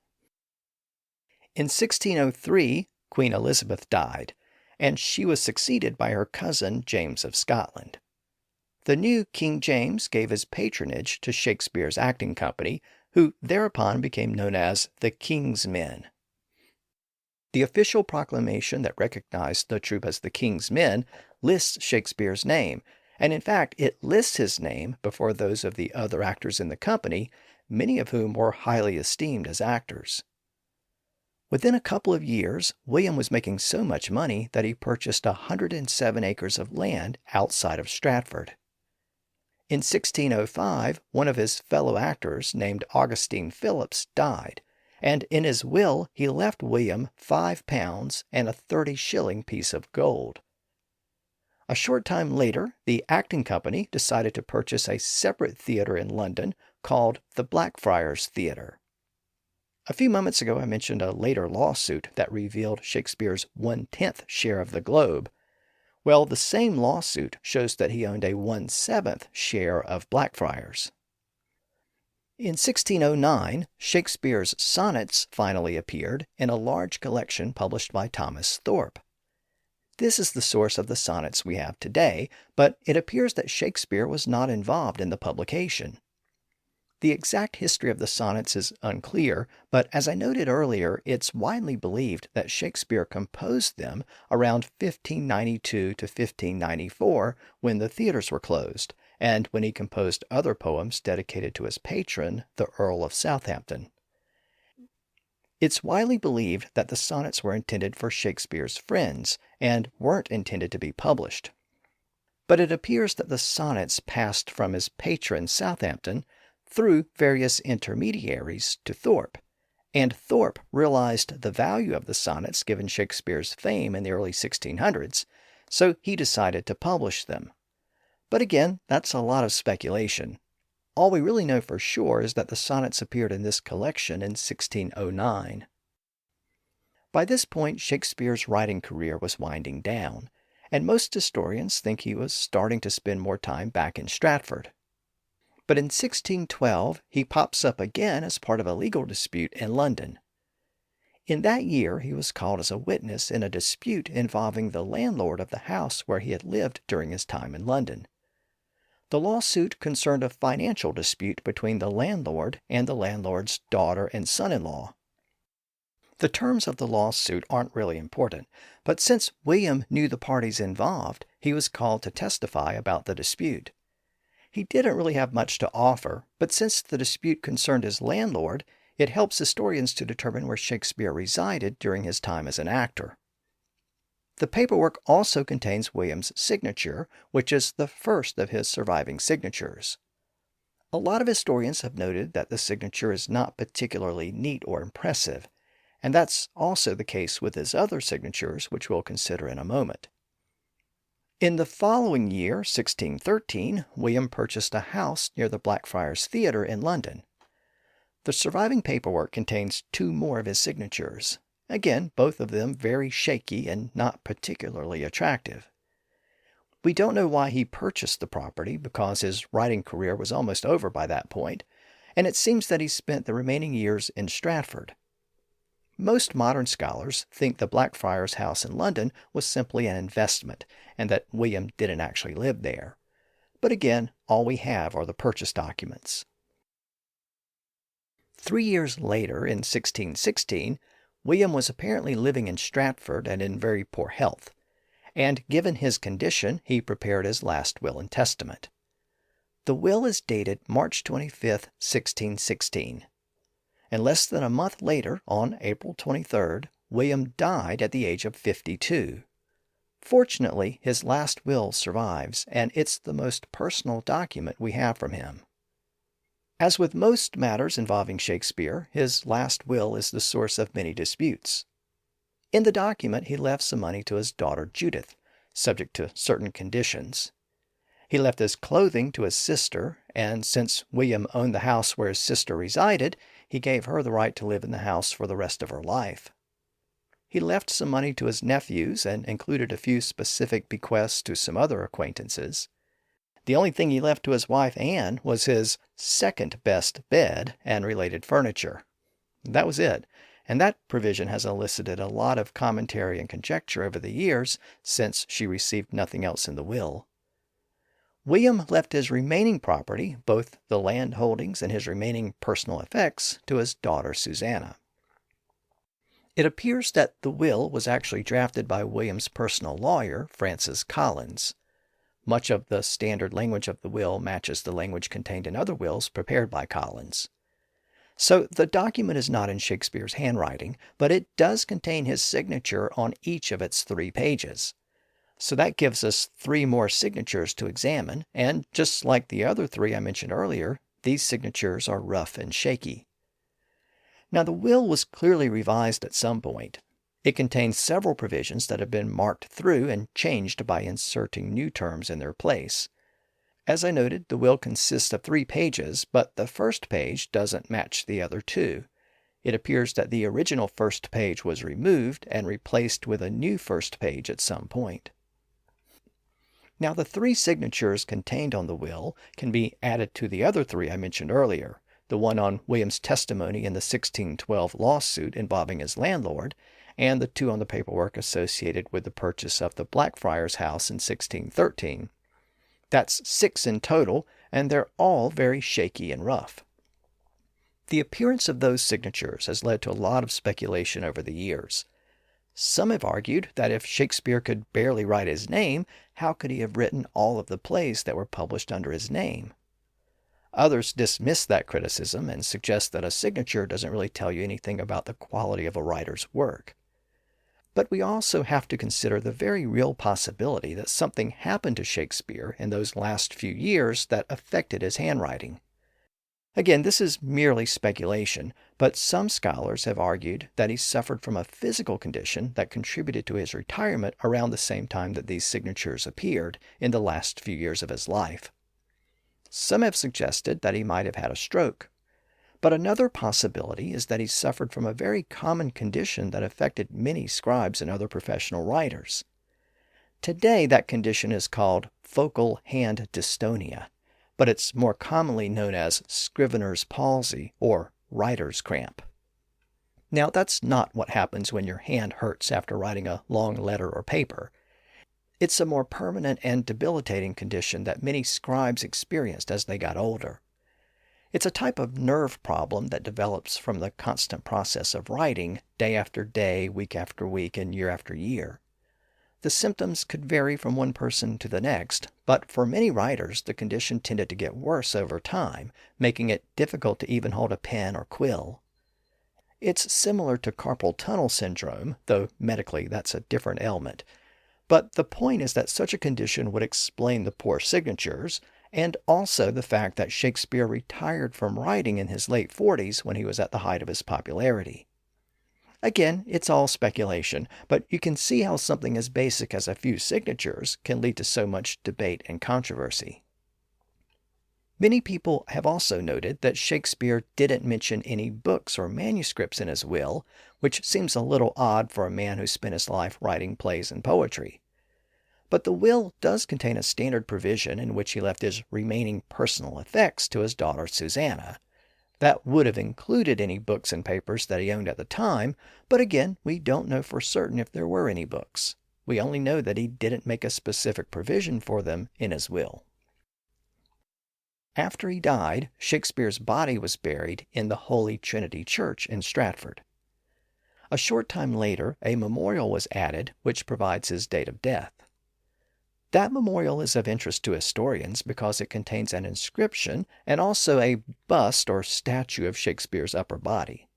In 1603, Queen Elizabeth died, and she was succeeded by her cousin James of Scotland. The new King James gave his patronage to Shakespeare's acting company, who thereupon became known as the King's Men. The official proclamation that recognized the troupe as the King's Men lists Shakespeare's name, and in fact it lists his name before those of the other actors in the company, many of whom were highly esteemed as actors. Within a couple of years, William was making so much money that he purchased 107 acres of land outside of Stratford. In 1605, one of his fellow actors, named Augustine Phillips, died, and in his will he left William £5 and a 30-shilling piece of gold. A short time later, the acting company decided to purchase a separate theater in London called the Blackfriars Theatre. A few moments ago I mentioned a later lawsuit that revealed Shakespeare's 1/10 share of the Globe. Well, the same lawsuit shows that he owned a 1/7 share of Blackfriars. In 1609, Shakespeare's sonnets finally appeared in a large collection published by Thomas Thorpe. This is the source of the sonnets we have today, but it appears that Shakespeare was not involved in the publication. The exact history of the sonnets is unclear, but as I noted earlier, it's widely believed that Shakespeare composed them around 1592 to 1594 when the theaters were closed, and when he composed other poems dedicated to his patron, the Earl of Southampton. It's widely believed that the sonnets were intended for Shakespeare's friends and weren't intended to be published. But it appears that the sonnets passed from his patron Southampton through various intermediaries to Thorpe, and Thorpe realized the value of the sonnets given Shakespeare's fame in the early 1600s, so he decided to publish them. But again, that's a lot of speculation. All we really know for sure is that the sonnets appeared in this collection in 1609. By this point, Shakespeare's writing career was winding down, and most historians think he was starting to spend more time back in Stratford. But in 1612, he pops up again as part of a legal dispute in London. In that year, he was called as a witness in a dispute involving the landlord of the house where he had lived during his time in London. The lawsuit concerned a financial dispute between the landlord and the landlord's daughter and son-in-law. The terms of the lawsuit aren't really important, but since William knew the parties involved, he was called to testify about the dispute. He didn't really have much to offer, but since the dispute concerned his landlord, it helps historians to determine where Shakespeare resided during his time as an actor. The paperwork also contains William's signature, which is the first of his surviving signatures. A lot of historians have noted that the signature is not particularly neat or impressive, and that's also the case with his other signatures, which we'll consider in a moment. In the following year, 1613, William purchased a house near the Blackfriars Theatre in London. The surviving paperwork contains two more of his signatures. Again, both of them very shaky and not particularly attractive. We don't know why he purchased the property because his writing career was almost over by that point, and it seems that he spent the remaining years in Stratford. Most modern scholars think the Blackfriars house in London was simply an investment and that William didn't actually live there. But again, all we have are the purchase documents. 3 years later, in 1616, William was apparently living in Stratford and in very poor health, and given his condition, he prepared his last will and testament. The will is dated March 25, 1616. And less than a month later, on April 23rd, William died at the age of 52. Fortunately, his last will survives, and it's the most personal document we have from him. As with most matters involving Shakespeare, his last will is the source of many disputes. In the document, he left some money to his daughter Judith, subject to certain conditions. He left his clothing to his sister, and since William owned the house where his sister resided, he gave her the right to live in the house for the rest of her life. He left some money to his nephews and included a few specific bequests to some other acquaintances. The only thing he left to his wife Anne was his second-best bed and related furniture. That was it, and that provision has elicited a lot of commentary and conjecture over the years since she received nothing else in the will. William left his remaining property, both the land holdings and his remaining personal effects, to his daughter Susanna. It appears that the will was actually drafted by William's personal lawyer, Francis Collins. Much of the standard language of the will matches the language contained in other wills prepared by Collins. So the document is not in Shakespeare's handwriting, but it does contain his signature on each of its 3 pages. So that gives us 3 more signatures to examine, and just like the other 3 I mentioned earlier, these signatures are rough and shaky. Now the will was clearly revised at some point. It contains several provisions that have been marked through and changed by inserting new terms in their place. As I noted, the will consists of 3 pages, but the first page doesn't match the other 2. It appears that the original first page was removed and replaced with a new first page at some point. Now the 3 signatures contained on the will can be added to the other 3 I mentioned earlier, the one on William's testimony in the 1612 lawsuit involving his landlord, and the 2 on the paperwork associated with the purchase of the Blackfriars house in 1613. That's 6 in total, and they're all very shaky and rough. The appearance of those signatures has led to a lot of speculation over the years. Some have argued that if Shakespeare could barely write his name, how could he have written all of the plays that were published under his name? Others dismiss that criticism and suggest that a signature doesn't really tell you anything about the quality of a writer's work. But we also have to consider the very real possibility that something happened to Shakespeare in those last few years that affected his handwriting. Again, this is merely speculation, but some scholars have argued that he suffered from a physical condition that contributed to his retirement around the same time that these signatures appeared in the last few years of his life. Some have suggested that he might have had a stroke. But another possibility is that he suffered from a very common condition that affected many scribes and other professional writers. Today, that condition is called focal hand dystonia, but it's more commonly known as scrivener's palsy or writer's cramp. Now, that's not what happens when your hand hurts after writing a long letter or paper. It's a more permanent and debilitating condition that many scribes experienced as they got older. It's a type of nerve problem that develops from the constant process of writing day after day, week after week, and year after year. The symptoms could vary from one person to the next, but for many writers, the condition tended to get worse over time, making it difficult to even hold a pen or quill. It's similar to carpal tunnel syndrome, though medically that's a different ailment. But the point is that such a condition would explain the poor signatures, and also the fact that Shakespeare retired from writing in his late 40s when he was at the height of his popularity. Again, it's all speculation, but you can see how something as basic as a few signatures can lead to so much debate and controversy. Many people have also noted that Shakespeare didn't mention any books or manuscripts in his will, which seems a little odd for a man who spent his life writing plays and poetry. But the will does contain a standard provision in which he left his remaining personal effects to his daughter Susanna. That would have included any books and papers that he owned at the time, but again, we don't know for certain if there were any books. We only know that he didn't make a specific provision for them in his will. After he died, Shakespeare's body was buried in the Holy Trinity Church in Stratford. A short time later, a memorial was added which provides his date of death. That memorial is of interest to historians because it contains an inscription and also a bust or statue of Shakespeare's upper body.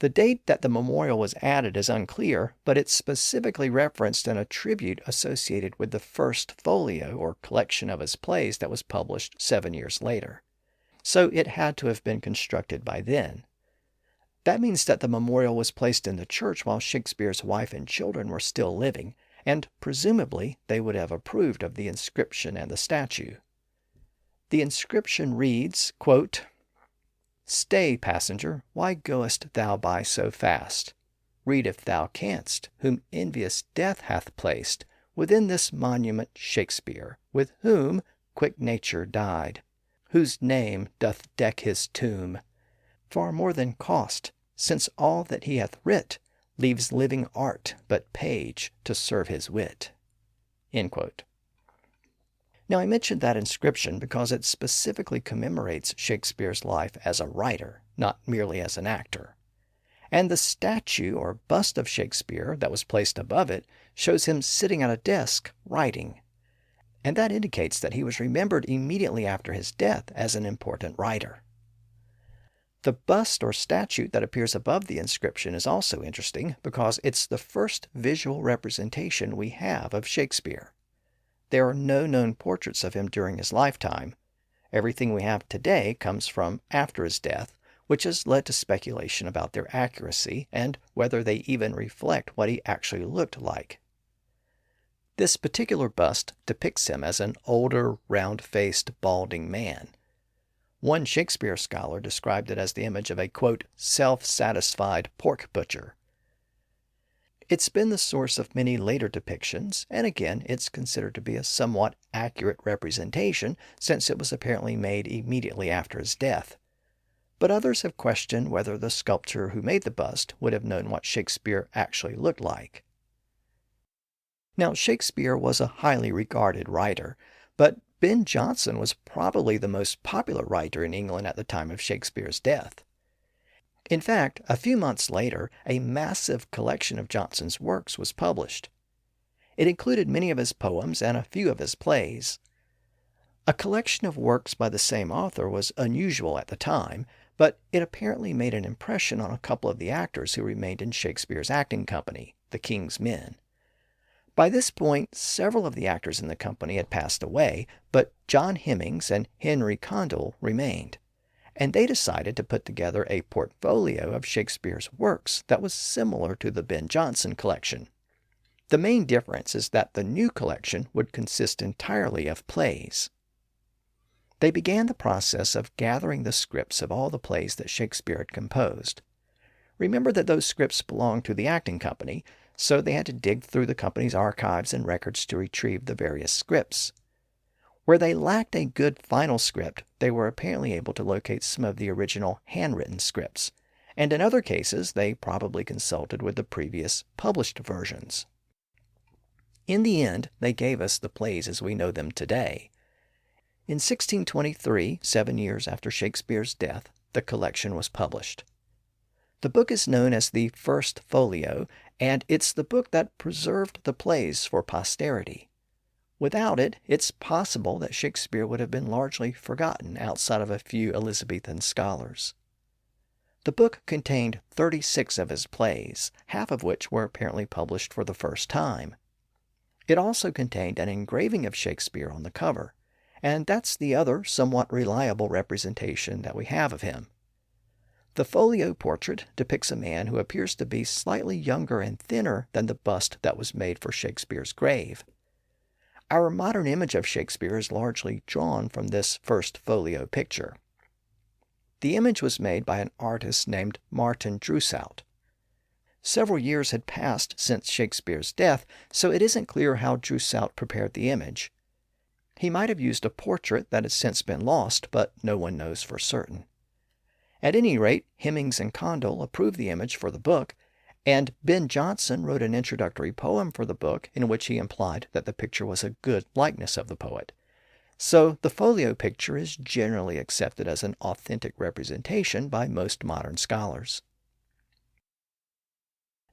The date that the memorial was added is unclear, but it's specifically referenced in a tribute associated with the first folio or collection of his plays that was published 7 years later. So it had to have been constructed by then. That means that the memorial was placed in the church while Shakespeare's wife and children were still living, and presumably they would have approved of the inscription and the statue. The inscription reads, quote, "Stay, passenger, why goest thou by so fast? Read if thou canst, whom envious death hath placed within this monument Shakespeare, with whom quick nature died, whose name doth deck his tomb, far more than cost, since all that he hath writ leaves living art but page to serve his wit." End quote. Now, I mentioned that inscription because it specifically commemorates Shakespeare's life as a writer, not merely as an actor. And the statue or bust of Shakespeare that was placed above it shows him sitting at a desk writing. And that indicates that he was remembered immediately after his death as an important writer. The bust or statue that appears above the inscription is also interesting because it's the first visual representation we have of Shakespeare. There are no known portraits of him during his lifetime. Everything we have today comes from after his death, which has led to speculation about their accuracy and whether they even reflect what he actually looked like. This particular bust depicts him as an older, round-faced, balding man. One Shakespeare scholar described it as the image of a, quote, self-satisfied pork butcher. It's been the source of many later depictions, and again, it's considered to be a somewhat accurate representation since it was apparently made immediately after his death. But others have questioned whether the sculptor who made the bust would have known what Shakespeare actually looked like. Now, Shakespeare was a highly regarded writer, but Ben Jonson was probably the most popular writer in England at the time of Shakespeare's death. In fact, a few months later, a massive collection of Jonson's works was published. It included many of his poems and a few of his plays. A collection of works by the same author was unusual at the time, but it apparently made an impression on a couple of the actors who remained in Shakespeare's acting company, the King's Men. By this point, several of the actors in the company had passed away, but John Hemmings and Henry Condell remained. and they decided to put together a portfolio of Shakespeare's works that was similar to the Ben Jonson collection. The main difference is that the new collection would consist entirely of plays. They began the process of gathering the scripts of all the plays that Shakespeare had composed. Remember that those scripts belonged to the acting company, so they had to dig through the company's archives and records to retrieve the various scripts. Where they lacked a good final script, they were apparently able to locate some of the original handwritten scripts, and in other cases they probably consulted with the previous published versions. In the end, they gave us the plays as we know them today. In 1623, 7 years after Shakespeare's death, the collection was published. The book is known as the First Folio, and it's the book that preserved the plays for posterity. Without it, it's possible that Shakespeare would have been largely forgotten outside of a few Elizabethan scholars. The book contained 36 of his plays, half of which were apparently published for the first time. It also contained an engraving of Shakespeare on the cover, and that's the other somewhat reliable representation that we have of him. The folio portrait depicts a man who appears to be slightly younger and thinner than the bust that was made for Shakespeare's grave. Our modern image of Shakespeare is largely drawn from this first folio picture. The image was made by an artist named Martin Drusout. Several years had passed since Shakespeare's death, so it isn't clear how Drusout prepared the image. He might have used a portrait that has since been lost, but no one knows for certain. At any rate, Hemmings and Condell approved the image for the book, and Ben Jonson wrote an introductory poem for the book in which he implied that the picture was a good likeness of the poet. So the folio picture is generally accepted as an authentic representation by most modern scholars.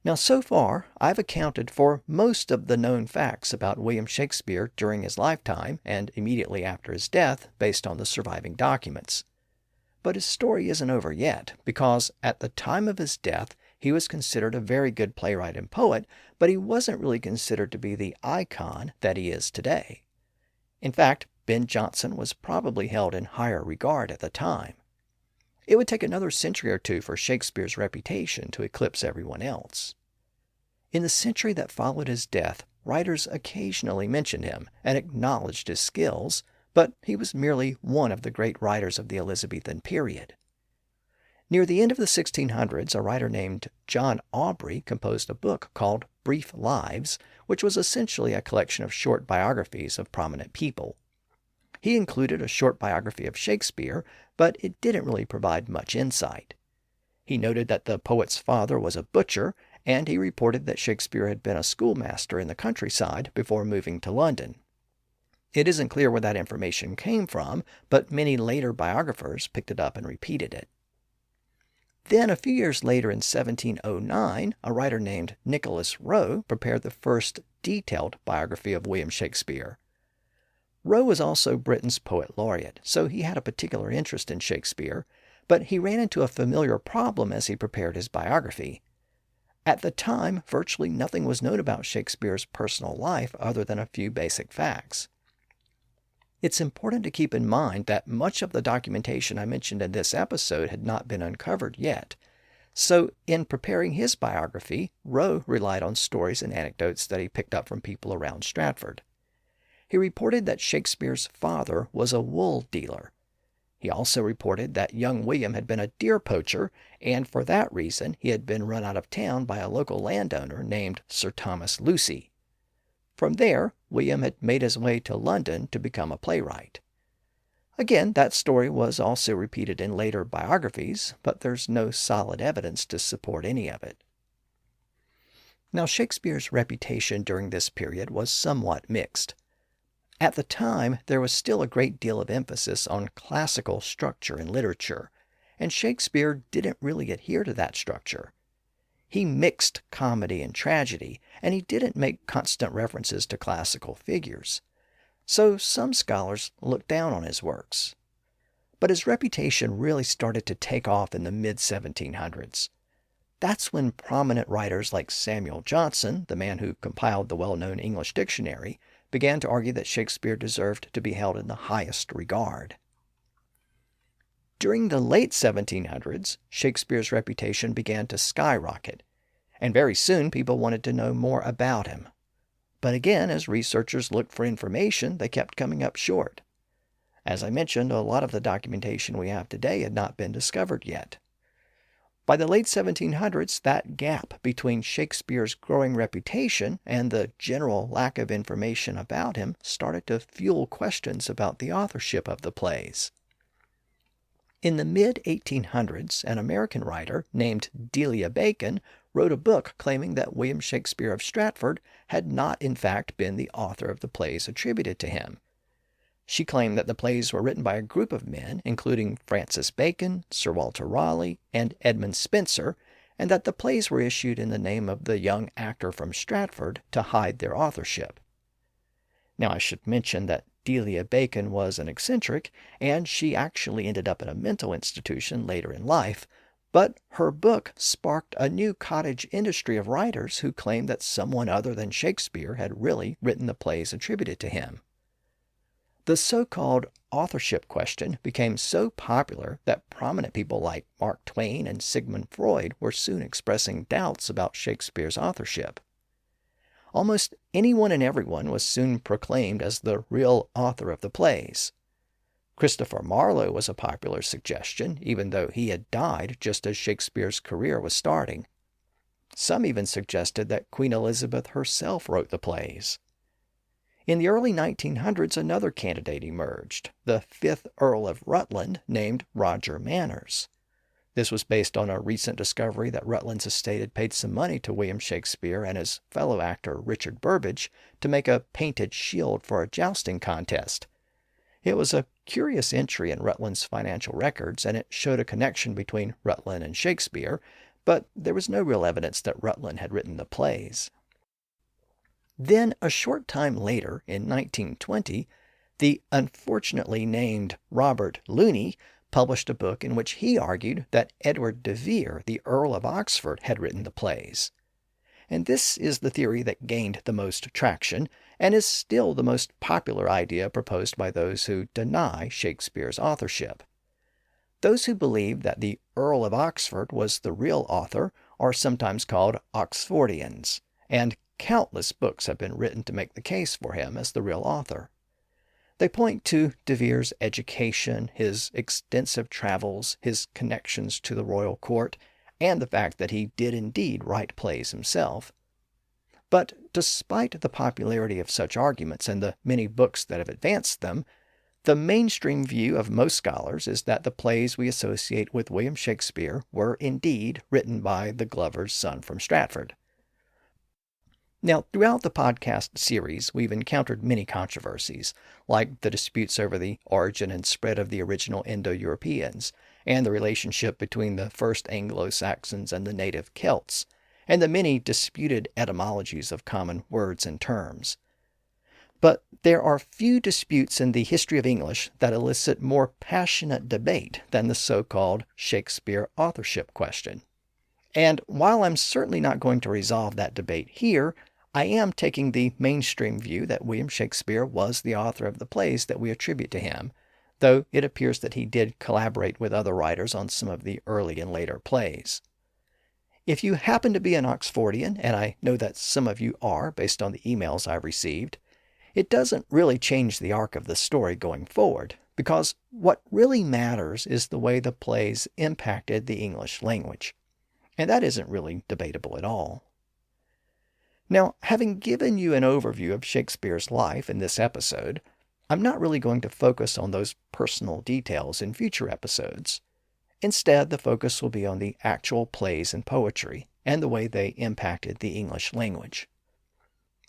Now, so far, I've accounted for most of the known facts about William Shakespeare during his lifetime and immediately after his death based on the surviving documents. But his story isn't over yet, because at the time of his death, he was considered a very good playwright and poet, but he wasn't really considered to be the icon that he is today. In fact, Ben Jonson was probably held in higher regard at the time. It would take another century or two for Shakespeare's reputation to eclipse everyone else. In the century that followed his death, writers occasionally mentioned him and acknowledged his skills, but he was merely one of the great writers of the Elizabethan period. Near the end of the 1600s, a writer named John Aubrey composed a book called Brief Lives, which was essentially a collection of short biographies of prominent people. He included a short biography of Shakespeare, but it didn't really provide much insight. He noted that the poet's father was a butcher, and he reported that Shakespeare had been a schoolmaster in the countryside before moving to London. It isn't clear where that information came from, but many later biographers picked it up and repeated it. Then, a few years later in 1709, a writer named Nicholas Rowe prepared the first detailed biography of William Shakespeare. Rowe was also Britain's poet laureate, so he had a particular interest in Shakespeare, but he ran into a familiar problem as he prepared his biography. At the time, virtually nothing was known about Shakespeare's personal life other than a few basic facts. It's important to keep in mind that much of the documentation I mentioned in this episode had not been uncovered yet. So, in preparing his biography, Rowe relied on stories and anecdotes that he picked up from people around Stratford. He reported that Shakespeare's father was a wool dealer. He also reported that young William had been a deer poacher, and for that reason he had been run out of town by a local landowner named Sir Thomas Lucy. From there, William had made his way to London to become a playwright. Again, that story was also repeated in later biographies, but there's no solid evidence to support any of it. Now, Shakespeare's reputation during this period was somewhat mixed. At the time, there was still a great deal of emphasis on classical structure in literature, and Shakespeare didn't really adhere to that structure. He mixed comedy and tragedy, and he didn't make constant references to classical figures. So some scholars looked down on his works. But his reputation really started to take off in the mid-1700s. That's when prominent writers like Samuel Johnson, the man who compiled the well-known English dictionary, began to argue that Shakespeare deserved to be held in the highest regard. During the late 1700s, Shakespeare's reputation began to skyrocket, and very soon people wanted to know more about him. But again, as researchers looked for information, they kept coming up short. As I mentioned, a lot of the documentation we have today had not been discovered yet. By the late 1700s, that gap between Shakespeare's growing reputation and the general lack of information about him started to fuel questions about the authorship of the plays. In the mid-1800s, an American writer named Delia Bacon wrote a book claiming that William Shakespeare of Stratford had not in fact been the author of the plays attributed to him. She claimed that the plays were written by a group of men, including Francis Bacon, Sir Walter Raleigh, and Edmund Spenser, and that the plays were issued in the name of the young actor from Stratford to hide their authorship. Now, I should mention that Delia Bacon was an eccentric, and she actually ended up in a mental institution later in life, but her book sparked a new cottage industry of writers who claimed that someone other than Shakespeare had really written the plays attributed to him. The so-called authorship question became so popular that prominent people like Mark Twain and Sigmund Freud were soon expressing doubts about Shakespeare's authorship. Almost anyone and everyone was soon proclaimed as the real author of the plays. Christopher Marlowe was a popular suggestion, even though he had died just as Shakespeare's career was starting. Some even suggested that Queen Elizabeth herself wrote the plays. In the early 1900s, another candidate emerged, the 5th Earl of Rutland, named Roger Manners. This was based on a recent discovery that Rutland's estate had paid some money to William Shakespeare and his fellow actor Richard Burbage to make a painted shield for a jousting contest. It was a curious entry in Rutland's financial records, and it showed a connection between Rutland and Shakespeare, but there was no real evidence that Rutland had written the plays. Then, a short time later, in 1920, the unfortunately named Robert Looney published a book in which he argued that Edward de Vere, the Earl of Oxford, had written the plays. And this is the theory that gained the most traction and is still the most popular idea proposed by those who deny Shakespeare's authorship. Those who believe that the Earl of Oxford was the real author are sometimes called Oxfordians, and countless books have been written to make the case for him as the real author. They point to de Vere's education, his extensive travels, his connections to the royal court, and the fact that he did indeed write plays himself. But despite the popularity of such arguments and the many books that have advanced them, the mainstream view of most scholars is that the plays we associate with William Shakespeare were indeed written by the glover's son from Stratford. Now, throughout the podcast series, we've encountered many controversies, like the disputes over the origin and spread of the original Indo-Europeans, and the relationship between the first Anglo-Saxons and the native Celts, and the many disputed etymologies of common words and terms. But there are few disputes in the history of English that elicit more passionate debate than the so-called Shakespeare authorship question. And while I'm certainly not going to resolve that debate here, I am taking the mainstream view that William Shakespeare was the author of the plays that we attribute to him, though it appears that he did collaborate with other writers on some of the early and later plays. If you happen to be an Oxfordian, and I know that some of you are based on the emails I've received, it doesn't really change the arc of the story going forward, because what really matters is the way the plays impacted the English language. And that isn't really debatable at all. Now, having given you an overview of Shakespeare's life in this episode, I'm not really going to focus on those personal details in future episodes. Instead, the focus will be on the actual plays and poetry, and the way they impacted the English language.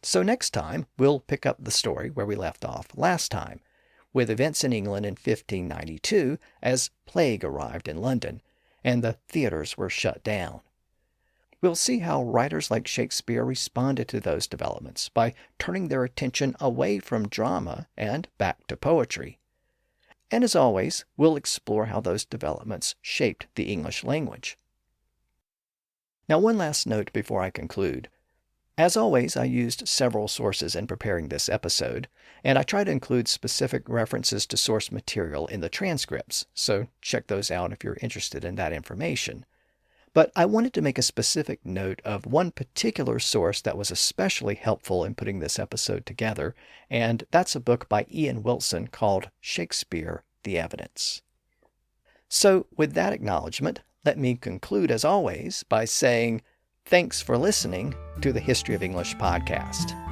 So next time, we'll pick up the story where we left off last time, with events in England in 1592 as plague arrived in London, and the theaters were shut down. We'll see how writers like Shakespeare responded to those developments by turning their attention away from drama and back to poetry. And as always, we'll explore how those developments shaped the English language. Now, one last note before I conclude. As always, I used several sources in preparing this episode, and I try to include specific references to source material in the transcripts, so check those out if you're interested in that information. But I wanted to make a specific note of one particular source that was especially helpful in putting this episode together, and that's a book by Ian Wilson called Shakespeare, the Evidence. So, with that acknowledgement, let me conclude as always by saying, thanks for listening to the History of English podcast.